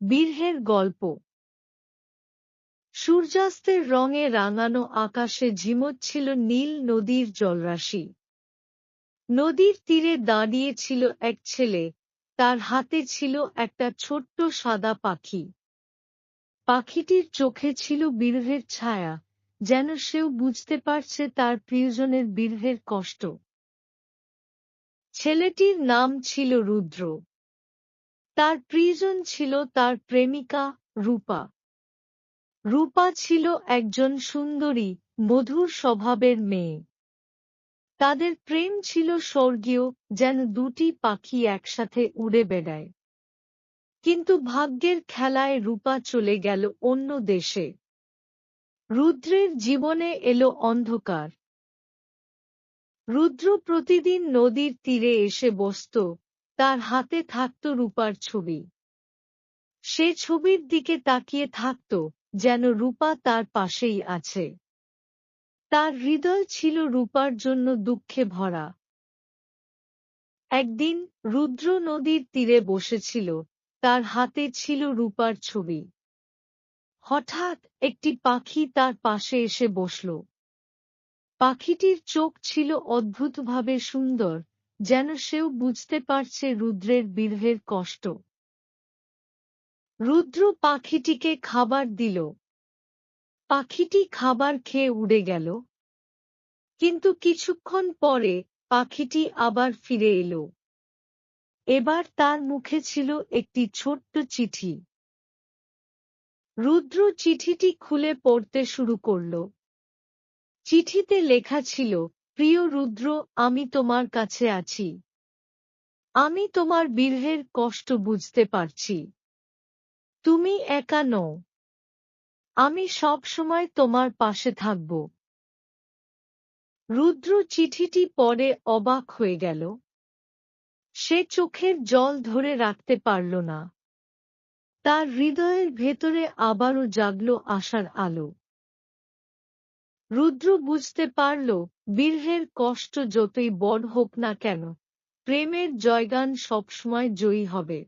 বিরহের গল্প। সূর্যাস্তের রঙে রাঙানো আকাশে ঝিমোচ্ছিল নীল নদীর জলরাশি। নদীর তীরে দাঁড়িয়ে ছিল এক ছেলে, তার হাতে ছিল একটা ছোট্ট সাদা পাখি। পাখিটির চোখে ছিল বিরহের ছায়া, যেন সেও বুঝতে পারছে তার প্রিয়জনের বিরহের কষ্ট। ছেলেটির নাম ছিল রুদ্র। তার প্রিয়জন ছিল তার প্রেমিকা রূপা। রূপা ছিল একজন সুন্দরী, মধুর স্বভাবের মেয়ে। তাদের প্রেম ছিল স্বর্গীয়, যেন দুটি পাখি একসাথে উড়ে বেড়ায়। কিন্তু ভাগ্যের খেলায় রূপা চলে গেল অন্য দেশে। রুদ্রের জীবনে এলো অন্ধকার। রুদ্র প্রতিদিন নদীর তীরে এসে বসত, তার হাতে থাকত রূপার ছবি। সে ছবির দিকে তাকিয়ে থাকত, যেন রূপা তার পাশেই আছে। তার হৃদয় ছিল রূপার জন্য দুঃখে ভরা। একদিন রুদ্র নদীর তীরে বসেছিল, তার হাতে ছিল রূপার ছবি। হঠাৎ একটি পাখি তার পাশে এসে বসল। পাখিটির চোখ ছিল অদ্ভুতভাবে সুন্দর, যেন সেও বুঝতে পারছে রুদ্রের বিরহের কষ্ট। রুদ্র পাখিটিকে খাবার দিল। পাখিটি খাবার খেয়ে উড়ে গেল। কিন্তু কিছুক্ষণ পরে পাখিটি আবার ফিরে এলো। এবার তার মুখে ছিল একটি ছোট্ট চিঠি। রুদ্র চিঠিটি খুলে পড়তে শুরু করল। চিঠিতে লেখা ছিল, প্রিয় রুদ্র, আমি তোমার কাছে আছি। আমি তোমার বিরহের কষ্ট বুঝতে পারছি। তুমি একা নও। আমি সব সময় তোমার পাশে থাকব। রুদ্র চিঠিটি পড়ে অবাক হয়ে গেল। সে চোখের জল ধরে রাখতে পারল না। তার হৃদয়ের ভেতরে আবারও জাগল আশার আলো। রুদ্র বুঝতে পারল, বিরহের কষ্ট যতই বড় হোক না কেন, প্রেমের জয়গান সবসময় জয়ী হবে।